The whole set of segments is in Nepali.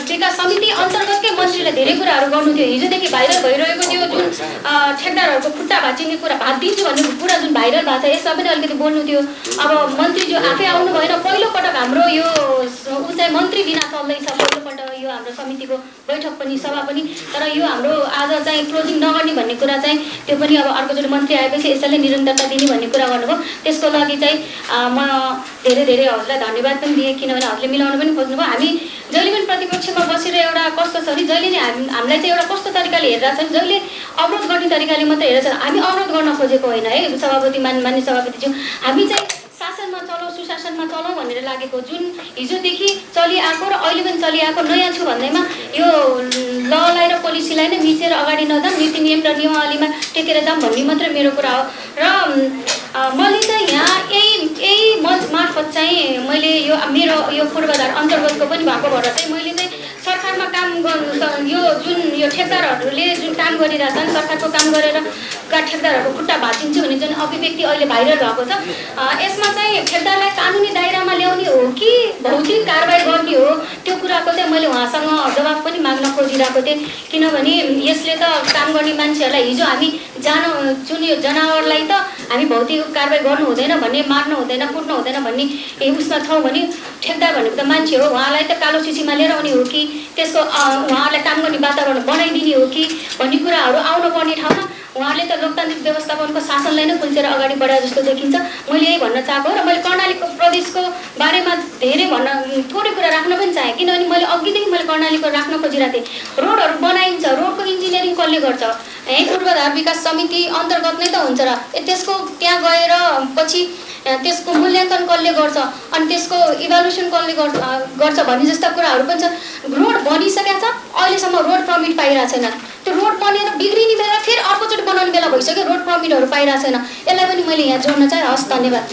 विकास समिति अन्तर्गतकै मन्त्रीले धेरै कुराहरू गर्नु थियो। हिजोदेखि भाइरल भइरहेको त्यो जुन ठेकदारहरूको खुट्टा भाँचिने कुरा भाँचिदिन्छु भन्ने कुरा जुन भाइरल भएको छ यसमा पनि अलिकति बोल्नु थियो। अब मन्त्रीज्यू आफै आउनु भएन, पहिलोपटक हाम्रो यो चाहिँ मन्त्री बिना चल्दैछ, पहिलोपल्ट यो हाम्रो समितिको बैठक पनि सभा पनि। तर यो हाम्रो आज चाहिँ क्लोजिङ नगर्ने भन्ने कुरा चाहिँ त्यो पनि अब अर्कोचोटि मन्त्री आएपछि यसैले निरन्तरता दिने भन्ने कुरा गर्नुभयो। त्यसको लागि चाहिँ म धेरै धेरै हजुरलाई धन्यवाद पनि दिएँ, किनभने हजुरले मिलाउनु पनि खोज्नुभयो। हामी जहिले पनि प्रतिपक्षमा बसेर एउटा कस्तो छ भने जहिले नै हामीलाई चाहिँ एउटा कस्तो तरिकाले हेरिरहेको छ, जहिले अवरोध गर्ने तरिकाले मात्रै हेरेको छ। हामी अवरोध गर्न खोजेको होइन है सभापति मान्य सभापतिज्यू, हामी चाहिँ शासनमा चलाऊ सुशासनमा चलाऊ भनेर लागेको। जुन हिजोदेखि चलिआएको र अहिले पनि चलिआएको नयाँ छु भन्दैमा यो ललाई र पोलिसीलाई नै मिचेर अगाडि नजाऊँ, नीति नियम र नियमावलीमा टेकेर जाऊँ भन्ने मात्रै मेरो कुरा हो। र मैले चाहिँ यहाँ यही मञ्च मार्फत चाहिँ मैले यो मेरो यो पूर्वाधार अन्तर्गतको पनि भएको भएर चाहिँ मैले चाहिँ सरकारमा काम गर्नु यो जुन यो ठेकदारहरूले जुन काम गरिरहेछन्, सरकारको काम गरेर ठेकदारहरूको खुट्टा भाँचिन्छु भन्ने जुन अभिव्यक्ति अहिले भाइरल भएको छ, यसमा चाहिँ ठेकदारलाई कानुनी दायरामा ल्याउने हो कि भौतिक कारबाही गर्ने हो, त्यो कुराको चाहिँ मैले उहाँसँग जवाफ पनि माग्न खोजिरहेको थिएँ। किनभने यसले त काम गर्ने मान्छेहरूलाई हिजो हामी जुन यो जनावरलाई त हामी भौतिक कारबाही गर्नु हुँदैन भन्ने, मार्नु हुँदैन, कुट्नु हुँदैन भन्ने उसमा छौँ भने ठेकदार भनेको त मान्छे हो, उहाँलाई त कालो सूचीमा लिएर आउने हो कि त्यसको उहाँहरूलाई काम गर्ने वातावरण बनाइदिने हो कि भन्ने कुराहरू आउनु पर्ने ठाउँमा उहाँले त लोकतान्त्रिक व्यवस्थापनको शासनलाई नै कुल्चेर अगाडि बढाए जस्तो देखिन्छ। मैले यही भन्न चाहेको र मैले कर्णाली प्रदेशको बारेमा धेरै थोरै कुरा राख्न पनि चाहेँ, किनभने मैले अघिदेखि मैले कर्णालीको राख्न खोजिरहेको थिएँ। रोडहरू बनाइन्छ, रोडको इन्जिनियरिङ कसले गर्छ? यहीँ पूर्वाधार विकास समिति अन्तर्गत नै त हुन्छ र त्यसको त्यहाँ गएर पछि त्यसको मूल्याङ्कन कसले गर्छ अनि त्यसको इभ्यालुएसन कसले गर्छ भन्ने जस्ता कुराहरू पनि छ। रोड बनिसकेको छ, अहिलेसम्म रोड पर्मिट पाइरहेको छैन। त्यो रोड बनेर बिग्रिने बेला फेरि अर्कोचोटि बनाउने बेला भइसक्यो, रोड पर्मिटहरू पाइरहेको छैन। यसलाई पनि मैले यहाँ जोड्न चाहेँ। हस्, धन्यवाद।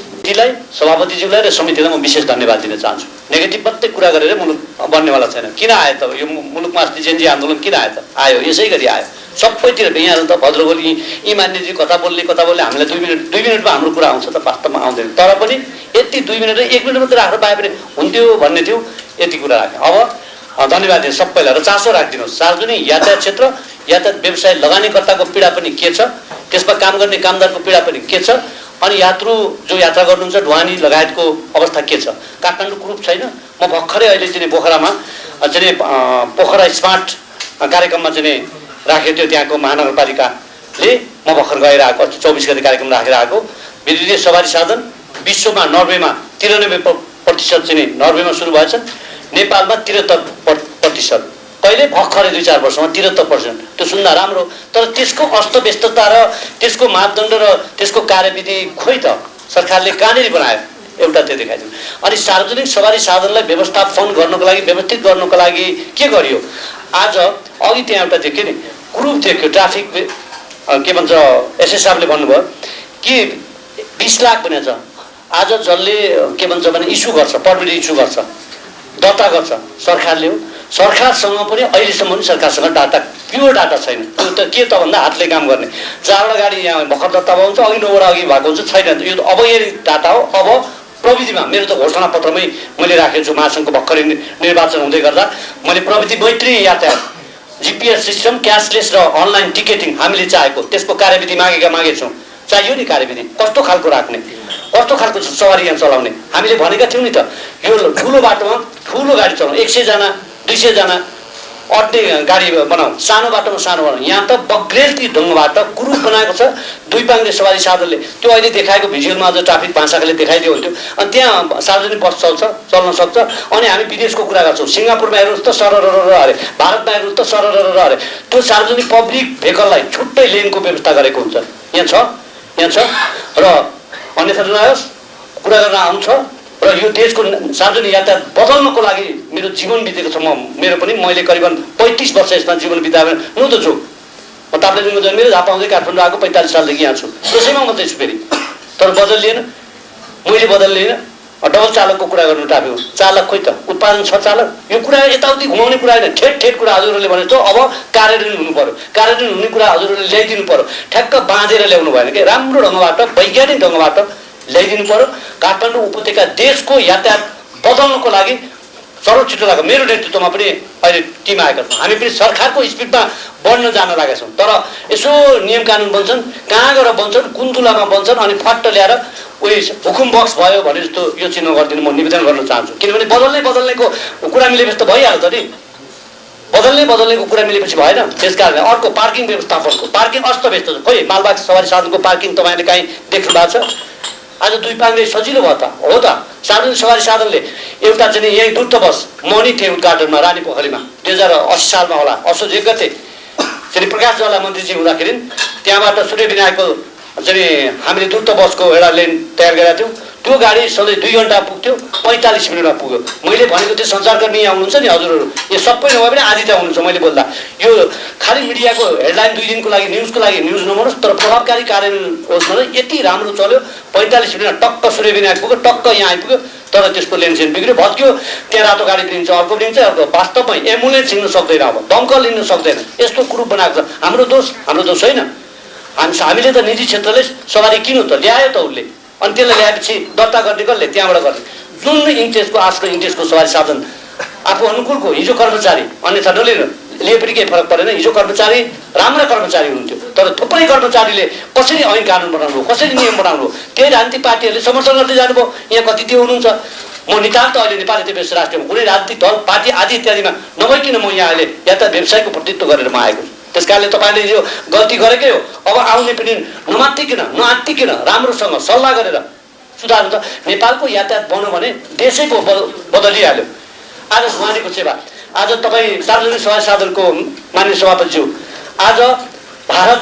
सभापतिज्यूलाई र समितिलाई म विशेष धन्यवाद दिन चाहन्छु। नेगेटिभ मात्रै कुरा गरेर मुलुक बन्नेवाला छैन। किन आयो त यो मुलुकमा अस्ति जेनजी आन्दोलन किन आयो त? आयो यसै गरी आयो सबैतिर। यहाँ त भद्रगोली इमान्यजी कता बोल्ने हामीलाई 2 मिनटमा हाम्रो कुरा आउँछ त, वास्तवमा आउँदैन। तर पनि यति 2 मिनट र 1 मिनट मात्रै राखेर पाए पनि हुन्थ्यो भन्ने थियो, यति कुरा राखेँ। अब धन्यवाद दिनु सबैलाई र चासो राखिदिनुहोस्। सार्वजनिक यातायात क्षेत्र, यातायात व्यवसाय लगानीकर्ताको पीडा पनि के छ, त्यसमा काम गर्ने कामदारको पीडा पनि के छ, अनि यात्रु जो यात्रा गर्नुहुन्छ ढुवानी लगायतको अवस्था के छ। काठमाडौँ ग्रुप छैन। म भर्खरै अहिले चाहिँ पोखरामा चाहिँ पोखरा स्मार्ट कार्यक्रममा चाहिँ राखेको थियो त्यहाँको महानगरपालिकाले। म भर्खर गएर आएको, 24 गते कार्यक्रम राखेर आएको। विद्युतीय सवारी साधन विश्वमा नर्वेमा 93% चाहिँ नर्वेमा सुरु भएछन्, नेपालमा 73%। कहिले भर्खरै 2-4 वर्षमा 73%। त्यो सुन्दा राम्रो, तर त्यसको अस्तव्यस्तता र त्यसको मापदण्ड र त्यसको कार्यविधि खोइ त सरकारले कहाँनिर बनायो एउटा त्यो देखाइदिनु। अनि सार्वजनिक सवारी साधनलाई व्यवस्थापन गर्नको लागि, व्यवस्थित गर्नको लागि के गरियो? आज अघि त्यहाँ एउटा देख्यो नि, ग्रुप देख्यो ट्राफिक के भन्छ एसएसआरले भन्नुभयो कि 20 लाख भनेछ। आज जसले के भन्छ भने इस्यु गर्छ, पर्मिट इस्यु गर्छ, दर्ता गर्छ सरकारले हो। सरकारसँग पनि अहिलेसम्म पनि सरकारसँग डाटा, प्योर डाटा छैन। त्यो त के त भन्दा हातले काम गर्ने 4वटा गाडी यहाँ भर्खर दर्ता हुन्छ, अघि 9वटा अघि भएको हुन्छ, छैन। यो अब यही डाटा हो। अब प्रविधिमा मेरो त घोषणा पत्रमै मैले राखेको छु। महासङ्घको भर्खरै निर्वाचन हुँदै गर्दा मैले प्रविधि मैत्री यातायात, जीपीएस सिस्टम, क्यासलेस र अनलाइन टिकेटिङ हामीले चाहेको त्यसको कार्यविधि मागेछौँ। चाहियो नि कार्यविधि, कस्तो खालको राख्ने, कस्तो खालको सवारी यहाँ चलाउने। हामीले भनेका थियौँ नि त, यो ठुलो बाटोमा ठुलो गाडी चलाउँ, 100 जना 200 जना अट्ने गाडी बनाऊ, सानो बाटोमा सानो बनाऊ। यहाँ त बग्रेलती ढङ्गबाट ग्रुप बनाएको छ 2 पाङ्ग्रे सवारी साधनले। त्यो अहिले देखाएको भिजुअलमा अझ ट्राफिक भान्साकाले देखाइदियो हुन्थ्यो। अनि त्यहाँ सार्वजनिक बस चल्न सक्छ। अनि हामी विदेशको कुरा गर्छौँ, सिङ्गापुरमा हेर्नुहोस् त सरर अरे, भारतमा हेर्नुहोस् त सरर अरे। त्यो सार्वजनिक पब्लिक भेहिकललाई छुट्टै लेनको व्यवस्था गरेको हुन्छ। यहाँ छ र अन्यथा नआओस्, कुरा गर्न आउँछ। र यो देशको सार्वजनिक यातायात बदल्नको लागि मेरो जीवन बितेको छ। मैले करिबन 35 वर्ष यसमा जीवन बिताएँ। म त छु, म ताप्लेजुङमा जन्मेर झापा आउँदै काठमाडौँ आएको 45 सालदेखि यहाँ छु। त्यसैमा मात्रै छु फेरि। तर बदलिएन, मैले बदलिएन। डबल चालकको कुरा गर्नु ट्राफिक चालक खोइ त, उत्पादन छ चालक। यो कुरा यताउति घुमाउने कुरा होइन, ठेट कुरा हजुरहरूले भने जस्तो अब कार्यान्वयन हुनु पर्यो। कार्यान्वयन हुने कुरा हजुरहरूले ल्याइदिनु पर्यो। ठ्याक्क बाँधेर ल्याउनु भएन कि, राम्रो ढङ्गबाट वैज्ञानिक ढङ्गबाट ल्याइदिनु पर्यो। काठमाडौँ उपत्यका देशको यातायात बदल्नको लागि सर्व छिटो लाग्यो। मेरो नेतृत्वमा पनि अहिले टिम आएका छौँ। हामी पनि सरकारको स्पिडमा बढ्न जान लागेका छौँ। तर यसो नियम कानुन बन्छन्, कहाँ गएर बन्छन्, कुन तुलामा बन्छन्, अनि फट्ट ल्याएर उयो हुकुम बक्स भयो भने जस्तो यो चाहिँ नगरिदिनु म निवेदन गर्न चाहन्छु। किनभने बदल्नेको कुरा मिलेपछि त भइहाल्यो त नि, बदल्नेको कुरा मिलेपछि भएन। त्यस कारणले अर्को पार्किङ व्यवस्थापनको पार्किङ अस्तव्यस्त छ। खोइ मालबाग सवारी साधनको पार्किङ तपाईँले काहीँ देख्नु भएको छ? आज दुई पाङ्ग्रे सजिलो भयो त, हो त। सार्वजनिक सवारी साधनले एउटा चाहिँ यहीँ दूत बस म नि थिएँ उद्घाटनमा रानी पोखरीमा 2080 सालमा होला, असोज 1 गते श्री प्रकाश जवाला मन्त्रीजी हुँदाखेरि त्यहाँबाट सूर्य विनायकको चाहिँ हामीले दूत बसको एउटा लेन तयार गरेका थियौँ। त्यो गाडी सधैँ 2 घन्टा पुग्थ्यो, 45 मिनटमा पुग्यो। मैले भनेको त्यो सञ्चारकर्मी यहाँ हुनुहुन्छ नि हजुरहरू, यो सबै नभए पनि आधी त हुनुहुन्छ। मैले बोल्दा यो खालि मिडियाको हेडलाइन 2 दिनको लागि न्युजको लागि न्युज नबनोस्, तर प्रभावकारी कार्यान्वयन होस् न। यति राम्रो चल्यो, 45 मिनटमा टक्क सूर्य विनायक पुग्यो, टक्क यहाँ आइपुग्यो। तर त्यसको लेनसेन बिग्रियो, भत्क्यो। त्यहाँ रातो गाडी लिन्छ, अर्को लिन्छ, अर्को वास्तवमै एम्बुलेन्स हिँड्न सक्दैन, अब दमकल लिन सक्दैन। यस्तो कुरो बनाएको छ। हाम्रो दोष होइन। हामीले त निजी क्षेत्रले सवारी किन्यो त, ल्यायो त उसले, अनि त्यसलाई ल्याएपछि दर्ता गर्ने कसले? त्यहाँबाट गर्ने। जुन इन्ट्रेस्टको आजको इन्ट्रेस्टको सवारी साधन आफू अनुकूलको, हिजो कर्मचारी अन्यथा नलिनु लिए पनि केही फरक परेन। हिजो कर्मचारी राम्रा कर्मचारी हुनुहुन्थ्यो, तर थुप्रै कर्मचारीले कसरी ऐन कानुन बनाउनु, कसरी नियम बनाउनु, त्यही राजनीतिक पार्टीहरूले समर्थन गर्दै जानुभयो। यहाँ कति त्यो हुनुहुन्छ। म नितान्त अहिले नेपाली व्यवसाय राष्ट्रमा कुनै राजनीतिक दल पार्टी आदि इत्यादिमा नभइकन म यहाँ अहिले यातायात व्यवसायको प्रतिनिधित्व गरेर म आएको छु। त्यस कारणले तपाईँले यो गल्ती गरेकै हो। अब आउने पनि नआत्तिकिन राम्रोसँग सल्लाह गरेर सुधार हुन्छ। नेपालको यातायात बन्यो भने देशै बदलिहाल्यो। आज उहाँको सेवा, आज तपाईँ सार्वजनिक सवारी साधनको माननीय सभापतिज्यू, आज भारत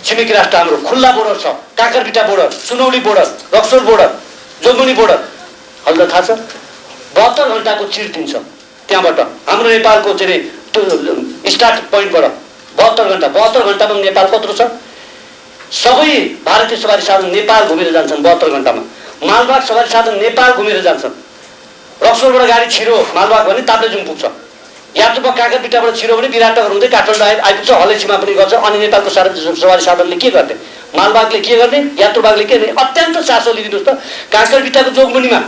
छिमेकी राष्ट्र हाम्रो खुल्ला बोर्डर छ। Kakarbhitta border, Sunauli border, Raxaul border, Jogbani border, हजुरलाई थाहा छ 72 घन्टाको चिर दिन्छ त्यहाँबाट। हाम्रो नेपालको चाहिँ त्यो स्टार्ट पोइन्टबाट 72 घन्टामा नेपाल कत्रो छ? सबै भारतीय सवारी साधन नेपाल घुमेर जान्छन् 72 घन्टामा। मालबाग सवारी साधन नेपाल घुमेर जान्छन्। रक्सोलबाट गाडी छिरो मालबाग भने ताप्लेजुङ पुग्छ। यात्रुपा काँकरबिटाबाट छिरो भने विराटनगर हुँदै काठमाडौँ आइपुग्छ, हलेसीमा पनि गर्छ। अनि नेपालको सवारी साधनले के गर्ने? मालबागले के गर्ने? यात्रुबागले के गर्ने? अत्यन्त चासो लिदिनुहोस् त। काँकरबिटाको जोगबनीमा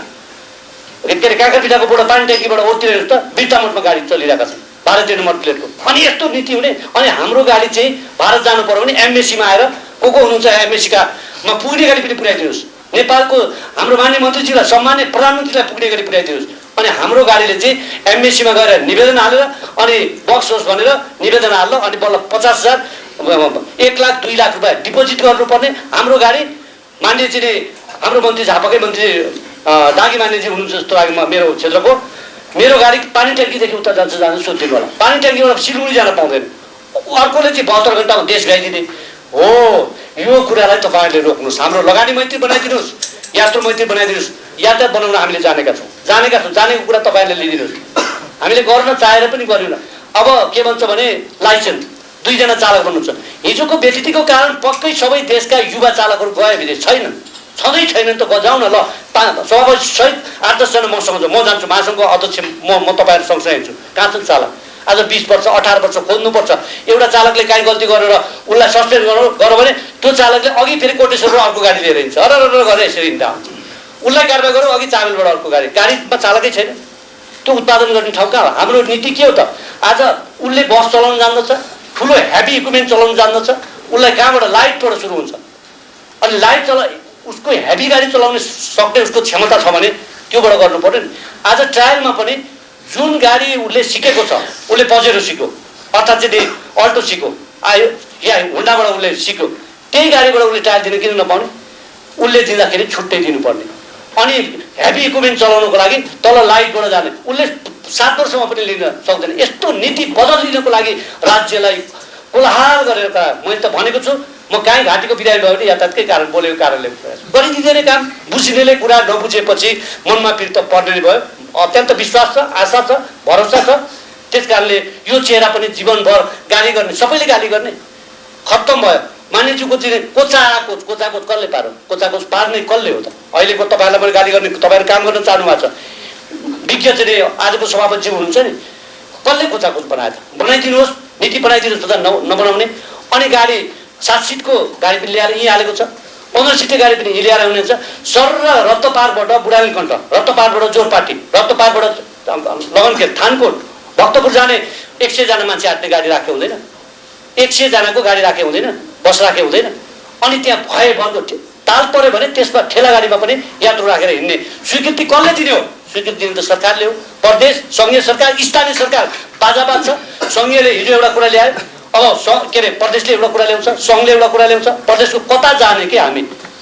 के अरे काँकरबिटाको बोर्डर पानी ट्याङ्कीबाट ओर्तिर हेर्नुहोस् त, बिर्तामठमा गाडी चलिरहेका छन् भारतीय नम्बर प्लेटको। अनि यस्तो नीति हुने, अनि हाम्रो गाडी चाहिँ भारत जानु पर्यो भने एमएसीमा आएर को हुनुहुन्छ एमएसीकामा पुग्ने गरी पनि पुर्याइदिनुहोस्। नेपालको हाम्रो माननीय मन्त्रीजीलाई, सम्मान्य प्रधानमन्त्रीलाई पुग्ने गरी पुर्याइदिनुहोस्। अनि हाम्रो गाडीले चाहिँ एमएसीमा गएर निवेदन हालेर अनि बक्स होस् भनेर निवेदन हाल्नु, अनि बल्ल 50,000 1 लाख 2 लाख रुपियाँ डिपोजिट गर्नुपर्ने। हाम्रो गाडी मान्य चाहिँ हाम्रो मन्त्री झापाकै मन्त्री दागी मान्यजी हुनुहुन्छ जस्तो लाग्यो मेरो क्षेत्रको। मेरो गाडी पानी ट्याङ्कीदेखि उता जान्छ सोधिदिनु होला। पानी ट्याङ्कीबाट सिलगढी जान पाउँदैन। अर्कोले चाहिँ 72 घन्टाको देश गाइदिने हो। यो कुरालाई तपाईँहरूले रोक्नुहोस्। हाम्रो लगानी मैत्री बनाइदिनुहोस्, यात्रु मैत्री बनाइदिनुहोस्। यातायात बनाउन हामीले जानेका छौँ। जानेको कुरा तपाईँहरूले लिइदिनुहोस्। हामीले गर्न चाहेर पनि गरेनौँ। अब के भन्छ भने लाइसेन्स 2 जना चालक बन्नुहुन्छ। हिजोको व्यतिथिको कारण पक्कै सबै देशका युवा चालकहरू गए विदेश छैनन्, छँदै छैनन् त जाउँ न ल। सभापति सहित 8-10 जना मसँग म जान्छु, महासङ्घको अध्यक्ष म तपाईँहरू सँगसँगै हिँड्छु। कहाँ छन् चालक? आज 20 वर्ष 18 वर्ष खोज्नुपर्छ। एउटा चालकले काहीँ गल्ती गरेर उसलाई सस्पेन्ड गर्यो भने त्यो चालकले अघि फेरि कोटेश्वरबाट अर्को गाडी लिएर हिँड्छ। गरेर यसरी हिँड्दा हुन्छ। उसलाई कारवाही गऱ्यो, अघि चामेलबाट अर्को गाडीमा चालकै छैन। त्यो उत्पादन गर्ने ठाउँ कहाँ हो? हाम्रो नीति के हो त? आज उसले बस चलाउन जान्दछ, ठुलो हेभी इक्विपमेन्ट चलाउन जान्दछ, उसलाई कहाँबाट लाइटबाट सुरु हुन्छ। अनि लाइट उसको हेभी गाडी चलाउन सक्ने उसको क्षमता छ भने त्योबाट गर्नु पर्यो नि। आज ट्रायलमा पनि जुन गाडी उसले सिकेको छ, उसले पजेरो सिक्यो, अर्थात् चाहिँ अल्टो सिक्यो, आयो या हुन्डाबाट उसले सिक्यो, त्यही गाडीबाट उसले ट्रायल दिन किन नपाउने? उसले दिँदाखेरि छुट्टै दिनुपर्ने। अनि हेभी इक्विपमेन्ट चलाउनको लागि तल लाइटबाट जाने उसले 7 वर्षमा पनि लिन सक्दैन। यस्तो नीति बदलिदिनको लागि राज्यलाई कोलाहल गरेर मैले त भनेको छु। म काहीँ घाँटीको बिरामी भयो भने यातायातकै कारण बोलेको कारणले गरिदिँदैन काम। बुझिनेले कुरा नबुझेपछि मनमा पिर त पर्ने भयो। अत्यन्त विश्वास छ, आशा छ, भरोसा छ। त्यस कारणले यो चेहरा पनि जीवनभर गाली गर्ने, सबैले गाली गर्ने खत्तम भयो। मानिसको चाहिँ कोचाकोच कसले पार्यो? कोचाकोच पार्ने कसले हो त? अहिलेको तपाईँलाई पनि गाली गर्ने, तपाईँहरू काम गर्न चाहनु भएको छ। विज्ञ चाहिँ आजको सभापति हुनुहुन्छ नि, कसले कोचाकोच बनायो त? बनाइदिनुहोस्, नीति बनाइदिनुहोस् त नबनाउने। अनि गाडी 7 सिटको गाडी पनि ल्याएर यहीँ हालेको छ, 15 सिटको गाडी पनि यहीँ ल्याएर हुनेछ। सर र रत्तपारबाट बुढालीकण्ठ, रत्तपारबाट जोरपाटी, रत्तपारबाट लगनखेल थानकोट भक्तपुर जाने 100 जना मान्छे आँट्ने गाडी राखे हुँदैन, 100 जनाको गाडी राखे हुँदैन, बस राखे हुँदैन। अनि त्यहाँ भए बन्द ताल पऱ्यो भने त्यसमा ठेला गाडीमा पनि यात्रु राखेर हिँड्ने स्वीकृति कसले दिने हो? स्वीकृति दिने त सरकारले हो। प्रदेश, सङ्घीय सरकार, स्थानीय सरकार बाजा बाज्छ। सङ्घीयले हिजो एउटा कुरा ल्यायो, अब के अरे प्रदेशले एउटा कुरा ल्याउँछ, सङ्घले एउटा कुरा ल्याउँछ। प्रदेशको कता जाने कि हामी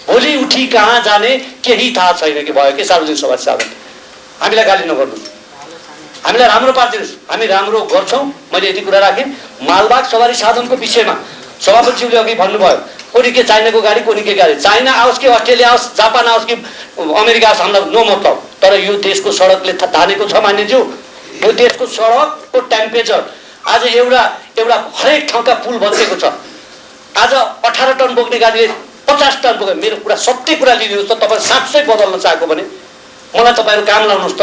भोलि उठी कहाँ जाने केही थाहा छैन कि भयो कि सार्वजनिक सभा साधन। हामीलाई गाली नगर्नुहोस्, हामीलाई राम्रो पारिदिनुहोस्, हामी राम्रो गर्छौँ। मैले यति कुरा राखेँ। मालबाग सवारी साधनको विषयमा सभापतिज्यूले अघि भन्नुभयो, कोनी के चाइनाको गाडी, कोनी के गाडी, चाइना आओस् कि अस्ट्रेलिया आओस्, जापान आओस् कि अमेरिका आओस्, हामीलाई नो मतलब। तर यो देशको सडकले धानेको छ मान्यज्यू, यो देशको सडकको टेम्परेचर आज एउटा हरेक ठाउँका पुल भत्किएको छ। आज 18 टन बोक्ने गाडीले 50 टन बोक्यो। मेरो कुरा सत्य कुरा लिनुहोस् त। तपाईँ साँच्चै बदल्न चाहेको भने मलाई तपाईँहरू काम लाउनुहोस् त।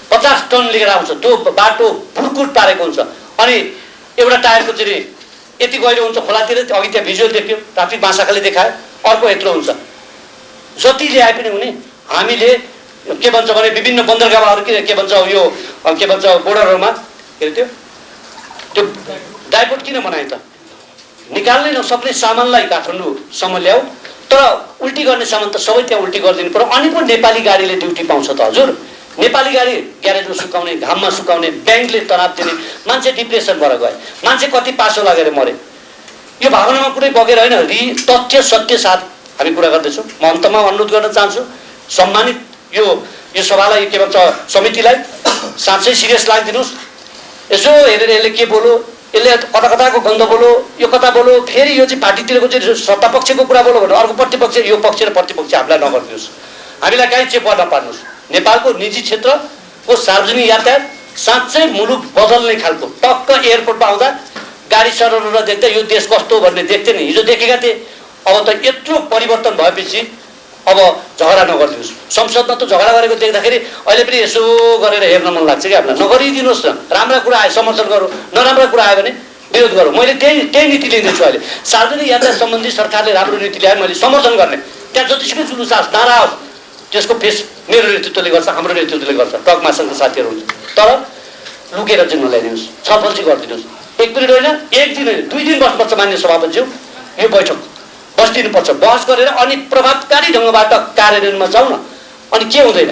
50 टन लिएर आउँछ, त्यो बाटो भुरकुट पारेको हुन्छ। अनि एउटा टायरको चाहिँ यति गहिरो हुन्छ खोलातिर। अघि त्यहाँ भिजुअल देख्यो, ट्राफिक महाशाखाले देखायो। अर्को यत्रो हुन्छ। जति ल्याए पनि हुने। हामीले के भन्छ भने विभिन्न बन्दरगाहहरू के भन्छ यो के भन्छ बोर्डरहरूमा के अरे त्यो डाइपोर्ट किन बनाए त? निकाल्नै नसक्ने सामानलाई काठमाडौँसम्म ल्याऊ, तर उल्टी गर्ने सामान त सबै त्यहाँ उल्टी गरिदिनु पर्यो। अनि पो नेपाली गाडीले ड्युटी पाउँछ त हजुर। नेपाली गाडी ग्यारेजमा सुकाउने, घाममा सुकाउने, ब्याङ्कले तनाव दिने, मान्छे डिप्रेसन भएर गए, मान्छे कति पासो लागेर मरे। यो भावनामा कुनै बगेर होइन, तथ्य सत्य साथ हामी कुरा गर्दैछौँ। म अन्तमा अनुरोध गर्न चाहन्छु, सम्मानित यो सभालाई के भन्छ समितिलाई साँच्चै सिरियस लागिदिनुहोस्। यसो हेरेर यसले के बोलो, यसले कता कताको गन्ध बोलो, यो कता बोलो, फेरि यो चाहिँ पार्टीतिरको चाहिँ सत्ता पक्षको कुरा बोलो भने अर्को प्रतिपक्ष, यो पक्ष र प्रतिपक्ष हामीलाई नगरिदिनुहोस्। हामीलाई कहीँ चेप नपार्नुहोस्। नेपालको निजी क्षेत्रको सार्वजनिक यातायात साँच्चै मुलुक बदल्ने खालको। टक्क एयरपोर्टमा आउँदा गाडी सरर देख्दा यो देश कस्तो भन्ने देख्थे नि, हिजो देखेका थिए। अब त यत्रो परिवर्तन भएपछि अब झगडा नगरिदिनुहोस्। संसदमा त झगडा गरेको देख्दाखेरि अहिले पनि यसो गरेर हेर्न मन लाग्छ कि हामीलाई। नगरिदिनुहोस् न। राम्रा कुरा आयो समर्थन गरौँ, नराम्रा कुरा आयो भने विरोध गरौँ। मैले त्यही नीति लिँदैछु अहिले। सार्वजनिक यातायात सम्बन्धी सरकारले राम्रो नीति ल्यायो, मैले समर्थन गर्ने। त्यहाँ जतिसुकै जुलुस आओस्, नारा आओस्, त्यसको फेस मेरो नेतृत्वले गर्छ, हाम्रो नेतृत्वले गर्छ, टक मासङका साथीहरू हुन्छ। तर लुकेर चाहिँ नल्याइदिनुहोस्, छलफल चाहिँ गरिदिनुहोस्। 1 मिनट होइन, 1 दिन होइन, 2 दिन बस्नुपर्छ मान्य सभापतिज्यू। यो बैठक बस्दिनुपर्छ, बहस गरेर अनि प्रभावकारी ढङ्गबाट कार्यान्वयनमा जाउँ न। अनि के हुँदैन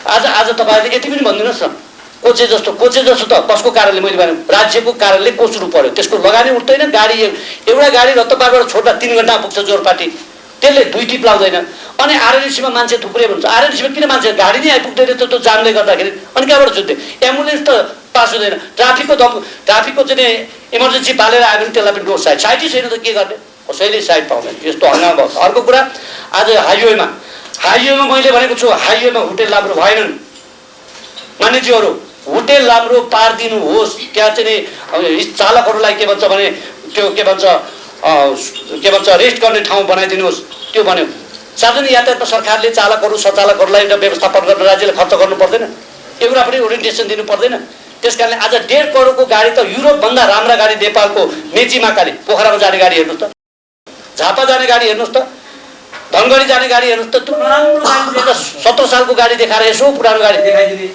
आज तपाईँहरूले यति पनि भनिदिनुहोस् न, कोचे जस्तो त कसको कारणले मैले भने राज्यको कारणले कोच्नु पर्यो, त्यसको लगानी उठ्दैन। गाडी एउटा गाडी रत्तपाबाट छोड्दा 3 घन्टा पुग्छ जोरपाटी, त्यसले 2 टिप लाउँदैन। अनि आरएनसीमा मान्छे थुप्रै हुन्छ, आरएनसीमा किन मान्छे गाडी नै आइपुग्दैन त त्यो जामले गर्दाखेरि? अनि कहाँबाट जुत्दै एम्बुलेन्स त पास हुँदैन। ट्राफिकको चाहिँ इमर्जेन्सी पालेर आयो भने त्यसलाई पनि रोड साइडै छैन त के गर्ने? कसैले साइड पाउँदैन। यस्तो हङ्गामा भएको छ। अर्को कुरा, आज हाइवेमा मैले भनेको छु, हाइवेमा होटेल राम्रो भएनन् मान्यज्यूहरू। होटेल राम्रो पारिदिनुहोस्। त्यहाँ चाहिँ चालकहरूलाई के भन्छ भने त्यो के भन्छ रेस्ट गर्ने ठाउँ बनाइदिनुहोस्। त्यो भन्यो। सार्वजनिक यातायातमा सरकारले चालकहरू सचालकहरूलाई एउटा व्यवस्थापन गर्न राज्यले खर्च गर्नु पर्दैन? एउटा पनि ओरिएन्टेसन दिनु पर्दैन? त्यस कारणले आज 1.5 करोडको गाडी त युरोपभन्दा राम्रा गाडी नेपालको मेची महाकाली पोखरामा जाने गाडी हेर्नुहोस् त, झापा जाने गाडी हेर्नुहोस् त, धनगढी जाने गाडी हेर्नुहोस् त। त्यो नराम्रो गाडी 17 सालको गाडी देखाएर यसो पुरानो गाडी देखाइदिने,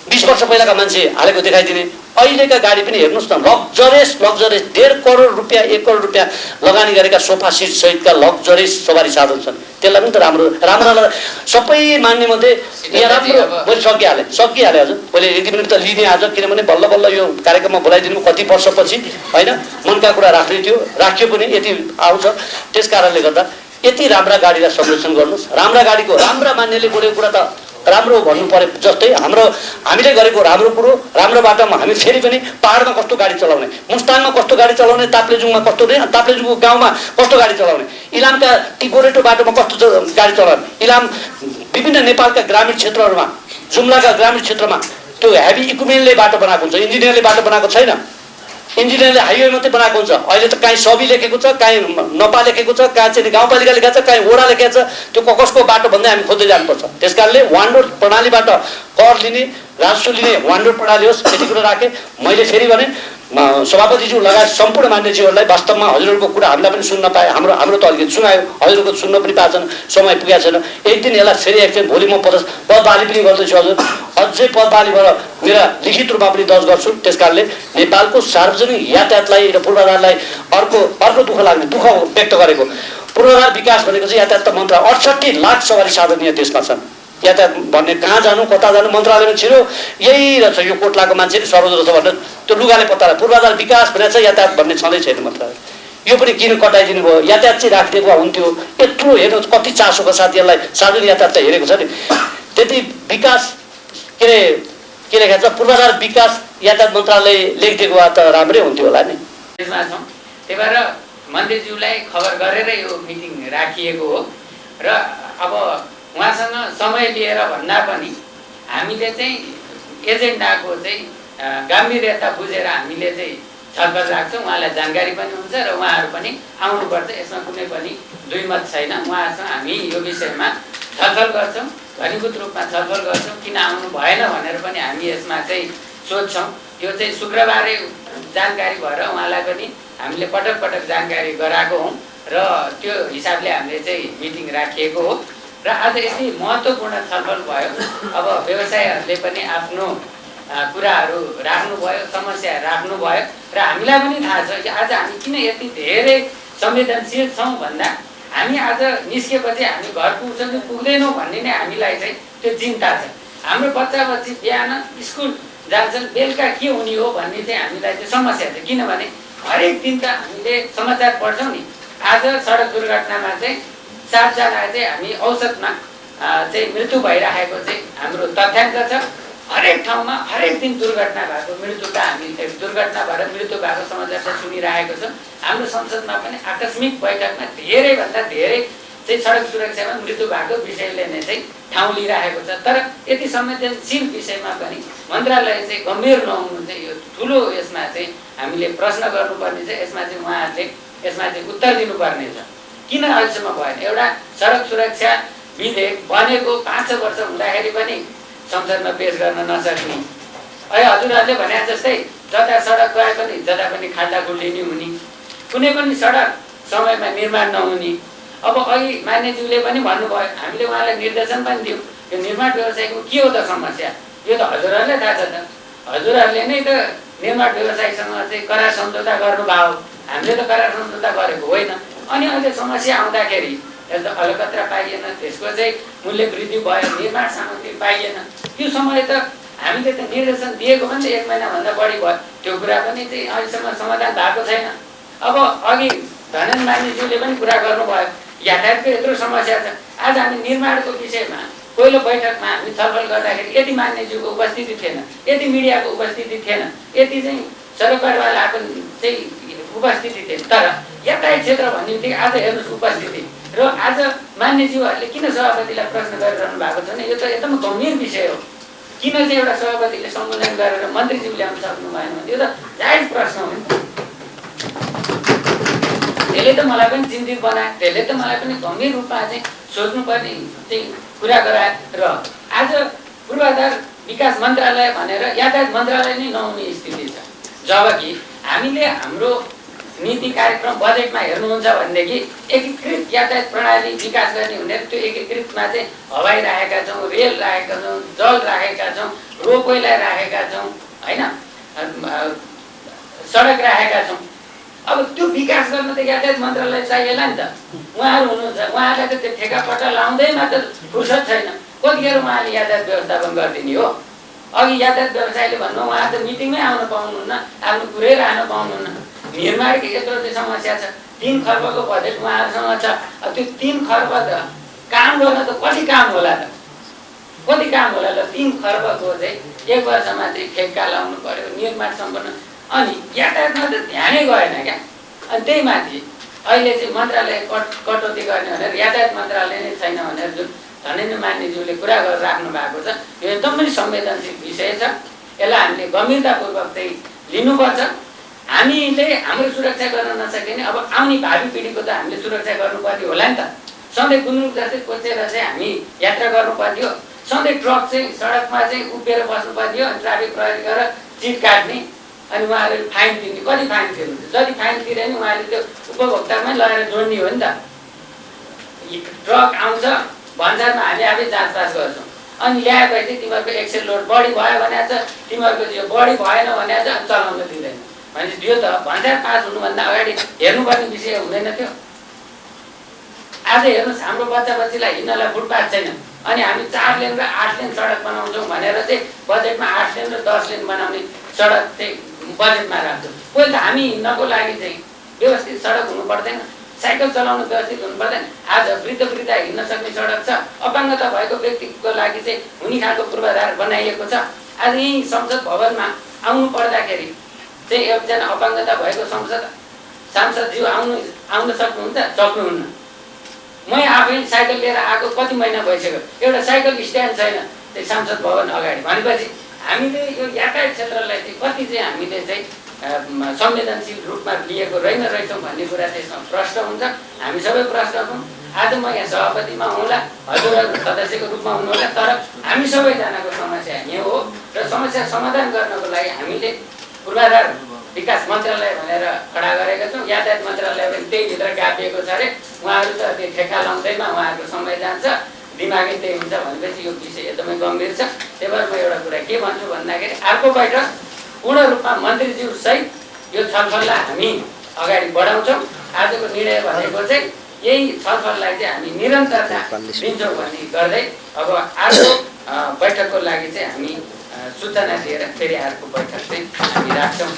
20 वर्ष पहिलाका मान्छे हालेको देखाइदिने। अहिलेका गाडी पनि हेर्नुहोस् न, लग्जरियस 1.5 करोड रुपियाँ 1 करोड रुपियाँ लगानी गरेका सोफा सिट सहितका लग्जरियस सवारी साधन छन्। त्यसलाई पनि त राम्रो सबै मान्ने मध्ये यहाँ राम्रो। मैले सकिहालेँ हजुर। मैले 1 मिनट त लिने आज, किनभने बल्ल बल्ल यो कार्यक्रममा बोलाइदिनु कति वर्षपछि होइन। मनका कुरा राख्ने थियो, राख्यो पनि, यति आउँछ। त्यस कारणले गर्दा यति राम्रा गाडीलाई संरक्षण गर्नुहोस्। राम्रा गाडीको राम्रा मान्यले बोलेको कुरा त राम्रो भन्नु पर्यो। जस्तै हामीले गरेको राम्रो कुरो, राम्रो बाटोमा हामी फेरि पनि पहाडमा कस्तो गाडी चलाउने, मुस्ताङमा कस्तो गाडी चलाउने, ताप्लेजुङमा कस्तो नै, ताप्लेजुङको गाउँमा कस्तो गाडी चलाउने, इलामका ती गोरेटो बाटोमा कस्तो गाडी चलाउने, इलाम विभिन्न नेपालका ग्रामीण क्षेत्रहरूमा, जुम्लाका ग्रामीण क्षेत्रमा त्यो हेभी इक्विपमेन्टले बाटो बनाएको हुन्छ, इन्जिनियरले बाटो बनाएको छैन। इन्जिनियरले हाइवे मात्रै बनाएको हुन्छ। अहिले त काहीँ सबी लेखेको छ, काहीँ नपा लेखेको छ, काहीँ चाहिँ गाउँपालिका लेखेको छ, काहीँ वडा लेखेको छ। त्यो कसको बाटो भन्दै हामी खोज्दै जानुपर्छ। त्यस कारणले वान रोड प्रणालीबाट कर लिने, राजस्व लिने वान रोड प्रणाली होस्। यति कुरा राखेँ। मैले फेरि भने सभापतिज्यू लगायत सम्पूर्ण मान्यज्यूहरूलाई वास्तवमा हजुरहरूको कुरा हामीलाई पनि सुन्न पाए, हाम्रो त अलिकति सुनायो, हजुरहरूको सुन्न पनि पाएको छैन, समय पुगेको छैन। एक दिन यसलाई फेरि एकछिन भोलि म पद बहाली पनि गर्दैछु हजुर, अझै पद बहालीबाट मेरा लिखित रूपमा पनि दर्ज गर्छु। त्यस कारणले नेपालको सार्वजनिक यातायातलाई र पूर्वाधारलाई अर्को दुःख लाग्ने दुःख व्यक्त गरेको। पूर्वाधार विकास भनेको चाहिँ यातायात मन्त्रालय 68 लाख सवारी साधन यहाँ देशमा छन्। यातायात भन्ने कहाँ जानु कता जानु मन्त्रालयमा छिरो यही रहेछ, यो कोटलाको मान्छेले सरोज रहेछ भनेर त्यो लुगाले पत्ता लाग्यो। पूर्वाधार विकास भनेर चाहिँ यातायात भन्ने छँदै छैन मन्त्रालय। यो पनि किन कटाइदिनु भयो? यातायात चाहिँ राखिदिएको हुन्थ्यो। यत्रो हेर्नुहोस् कति चासोको साथ यसलाई सार्वजनिक यातायात त हेरेको छ नि, त्यति विकास के लेखेको छ पूर्वाधार विकास यातायात मन्त्रालय लेखिदिएको भए त राम्रै हुन्थ्यो होला नि। त्यसमा छौँ, त्यही भएर मन्त्रीज्यूलाई खबर गरेर यो मिटिङ राखिएको हो र अब उहाँसँग समय लिएर भन्दा पनि हामीले चाहिँ एजेन्डाको चाहिँ गम्भीरता बुझेर हामीले चाहिँ छलफल राख्छौँ। उहाँलाई जानकारी पनि हुन्छ र उहाँहरू पनि आउनुपर्छ, यसमा कुनै पनि दुईमत छैन। उहाँसँग हामी यो विषयमा छलफल गर्छौँ, घनीभूत रूपमा छलफल गर्छौँ। किन आउनु भएन भनेर पनि हामी यसमा चाहिँ सोध्छौँ। यो चाहिँ शुक्रबारै जानकारी भएर उहाँलाई पनि हामीले पटक पटक जानकारी गराएको हौँ र त्यो हिसाबले हामीले चाहिँ मिटिङ राखिएको हो र आज यति महत्त्वपूर्ण छलफल भयो। अब व्यवसायहरूले पनि आफ्नो कुराहरू राख्नुभयो, समस्या राख्नुभयो र हामीलाई पनि थाहा छ कि आज हामी किन यति धेरै संवेदनशील छौँ भन्दा हामी आज निस्केपछि हामी घर पुग्छौँ कि पुग्दैनौँ भन्ने नै हामीलाई चाहिँ त्यो चिन्ता छ। हाम्रो बच्चा बच्ची बिहान स्कुल जान्छन्, बेलुका के हुने हो भन्ने चाहिँ हामीलाई चाहिँ समस्या छ। किनभने हरेक दिन त हामीले समाचार पढ्छौँ नि, आज सडक दुर्घटनामा चाहिँ 7 जना चाहिँ हामी औसतमा चाहिँ मृत्यु भइरहेको चाहिँ हाम्रो तथ्याङ्क छ। हरेक ठाउँमा हरेक दिन दुर्घटना भएको मृत्युका हामी दुर्घटना भएर मृत्यु भएको समाचार चाहिँ सुनिरहेको छ। हाम्रो संसदमा पनि आकस्मिक बैठकमा धेरैभन्दा धेरै चाहिँ सडक सुरक्षामा मृत्यु भएको विषयले नै चाहिँ ठाउँ लिइरहेको छ। तर यति संवेदनशील विषयमा पनि मन्त्रालय चाहिँ गम्भीर नहुनु चाहिँ यो ठुलो यसमा चाहिँ हामीले प्रश्न गर्नुपर्ने छ। यसमा चाहिँ उहाँहरूले यसमा चाहिँ उत्तर दिनुपर्ने छ। किन अहिलेसम्म भएन? एउटा सडक सुरक्षा विधेयक बनेको 5 वर्ष हुँदाखेरि पनि संसदमा पेश गर्न नसक्ने, अहिले हजुरहरूले भने जस्तै जता सडक गए पनि जता पनि खाल्डा खुल्डिनी हुने, कुनै पनि सडक समयमा निर्माण नहुने। अब अघि मान्यज्यूले पनि भन्नुभयो, हामीले उहाँलाई निर्देशन पनि दियौँ, यो निर्माण व्यवसायको के हो त समस्या, यो त हजुरहरूले थाहा छ त। हजुरहरूले नै त निर्माण व्यवसायसँग चाहिँ करार सम्झौता गर्नुभयो, हामीले त करार सम्झौता गरेको होइन। अनि अहिले समस्या आउँदाखेरि यस्तो अलकत्रा पाइएन, त्यसको चाहिँ मूल्य वृद्धि भयो, निर्माण सामग्री पाइएन। त्यो समय त हामीले त निर्देशन दिएको पनि 1 महिनाभन्दा बढी भयो, त्यो कुरा पनि चाहिँ अहिलेसम्म समाधान भएको छैन। अब अघि धनेन्द्र मान्यज्यूले पनि कुरा गर्नुभयो, यातायातको यत्रो समस्या छ। आज हामी निर्माणको विषयमा पहिलो बैठकमा हामी छलफल गर्दाखेरि यति मान्यज्यूको उपस्थिति थिएन, यति मिडियाको उपस्थिति थिएन, यति चाहिँ सरकारवालाको चाहिँ उपस्थिति थिएन। तर यातायात क्षेत्र भन्ने बित्तिकै आज हेर्नुहोस् उपस्थिति। र आज मान्यज्यूहरूले किन सभापतिलाई प्रश्न गरिरहनु भएको छ भने यो त एकदम गम्भीर विषय हो। किन चाहिँ एउटा सभापतिले सम्बोधन गरेर मन्त्रीज्यू ल्याउन सक्नु भएन भने यो त जायज प्रश्न हो। त्यसले त मलाई पनि चिन्तित बनायो, त्यसले त मलाई पनि गम्भीर रूपमा चाहिँ सोच्नुपर्ने चाहिँ कुरा गरायो। र आज पूर्वाधार विकास मन्त्रालय भनेर यातायात मन्त्रालय नै नहुने स्थिति छ। जबकि हामीले हाम्रो नीति कार्यक्रम बजेटमा हेर्नुहुन्छ भनेदेखि एकीकृत यातायात प्रणाली विकास गर्ने हुने, त्यो एकीकृतमा चाहिँ हवाई राखेका छौँ, रेल राखेका छौँ, जल राखेका छौँ, रोपवेलाई राखेका छौँ, होइन, सडक राखेका छौँ। अब त्यो विकास गर्न त यातायात मन्त्रालय चाहिएला नि त। उहाँहरू हुनुहुन्छ, उहाँहरूलाई त त्यो ठेकापट्टा लाउँदैमा त फुर्सद छैन। कतिखेर उहाँले यातायात व्यवस्थापन गरिदिने हो? अघि यातायात व्यवसायले भन्नु उहाँ त मिटिङमै आउन पाउनुहुन्न, आफ्नो कुरै राख्न पाउनुहुन्न। निर्माणको यत्रो चाहिँ समस्या छ, 3 खर्बको बजेट उहाँहरूसँग छ। अब त्यो 3 खर्ब त काम गर्न त कति काम होला त, कति काम होला ल? 3 खर्बको चाहिँ 1 वर्षमा चाहिँ ठेक्का लाउनु पर्यो, निर्माण सम्पन्न। अनि यातायातमा त ध्यानै गएन क्या। अनि त्यही माथि अहिले चाहिँ मन्त्रालय कटौती गर्ने भनेर यातायात मन्त्रालय नै छैन भनेर जुन धनेन्द्र मान्यज्यूले कुरा गरेर राख्नु भएको छ, यो एकदमै संवेदनशील विषय छ। यसलाई हामीले गम्भीरतापूर्वक चाहिँ लिनुपर्छ। हामीले हाम्रो सुरक्षा गर्न नसके भने अब आउने भावी पिँढीको त हामीले सुरक्षा गर्नुपर्ने होला नि त। सधैँ गुन्द्रुक जस्तै कोचेर चाहिँ हामी यात्रा गर्नुपर्ने हो, सधैँ ट्रक चाहिँ सडकमा चाहिँ उभिएर बस्नुपर्ने हो, ट्राफिक प्रहरी गरेर चिट काट्ने। अनि उहाँहरूले फाइन तिर्ने, कति फाइन तिर्नुहुन्छ? जति फाइन तिरे नि उहाँहरूले त्यो उपभोक्तामै लगेर जोड्ने हो नि त। ट्रक आउँछ भन्सारमा हामी आफै जाँचपास गर्छौँ, अनि ल्याएपछि तिमीहरूको एक्सेल लोड बढी भयो भने चाहिँ तिमीहरूको यो बढी भएन भने चाहिँ चलाउन दिँदैन। भनेपछि त्यो त भन्सार पास हुनुभन्दा अगाडि हेर्नुपर्ने विषय हुँदैन थियो। आज हेर्नुहोस् हाम्रो बच्चा बच्चीलाई हिँड्नलाई फुटपाथ छैन, अनि हामी 4 लेन र 8 लेन सडक बनाउँछौँ भनेर चाहिँ बजेटमा 8 लेन र 10 लेन बनाउने सडक चाहिँ बजेटमा राख्छौँ। पहिले त हामी हिँड्नको लागि चाहिँ व्यवस्थित सडक हुनु पर्दैन, साइकल चलाउनु व्यवस्थित हुनु पर्दैन। आज वृद्ध वृद्धा हिँड्न सक्ने सडक छ, अपाङ्गता भएको व्यक्तिको लागि चाहिँ हुने खालको पूर्वाधार बनाइएको छ। आज यही संसद भवनमा आउनु पर्दाखेरि चाहिँ एकजना अपाङ्गता भएको सांसदज्यू आउन सक्नुहुन्छ? सक्नुहुन्न। मै आफै साइकल लिएर आएको कति महिना भइसक्यो, एउटा साइकल स्ट्यान्ड छैन त्यो संसद भवन अगाडि। भनेपछि हामीले यो यातायात क्षेत्रलाई चाहिँ कति चाहिँ हामीले चाहिँ संवेदनशील रूपमा लिएको रहेछौँ भन्ने कुरा त्यसमा प्रश्न हुन्छ। हामी सबै प्रश्न छौँ। आज म यहाँ सभापतिमा हुँला, हजुरहरू सदस्यको रूपमा हुनुहोला, तर हामी सबैजनाको समस्या यहाँ हो र समस्या समाधान गर्नको लागि हामीले पूर्वाधार विकास मन्त्रालय भनेर खडा गरेका छौँ। यातायात मन्त्रालय पनि त्यही भित्र गाभिएको छ अरे। उहाँहरू त त्यो ठेक्का लाउँदैमा उहाँहरूको समय जान्छ, दिमागै त्यही हुन्छ। भनेपछि यो विषय एकदमै गम्भीर छ। त्यही भएर म एउटा कुरा के भन्छु भन्दाखेरि अर्को बैठक पूर्ण रूपमा मन्त्रीज्यू सहित यो छलफललाई हामी अगाडि बढाउँछौँ। आजको निर्णय भनेको चाहिँ यही छलफललाई चाहिँ हामी निरन्तरता दिन्छौँ भन्ने गर्दै अब अर्को बैठकको लागि चाहिँ हामी सूचना दिएर फेरि अर्को बैठक चाहिँ हामी राख्छौँ।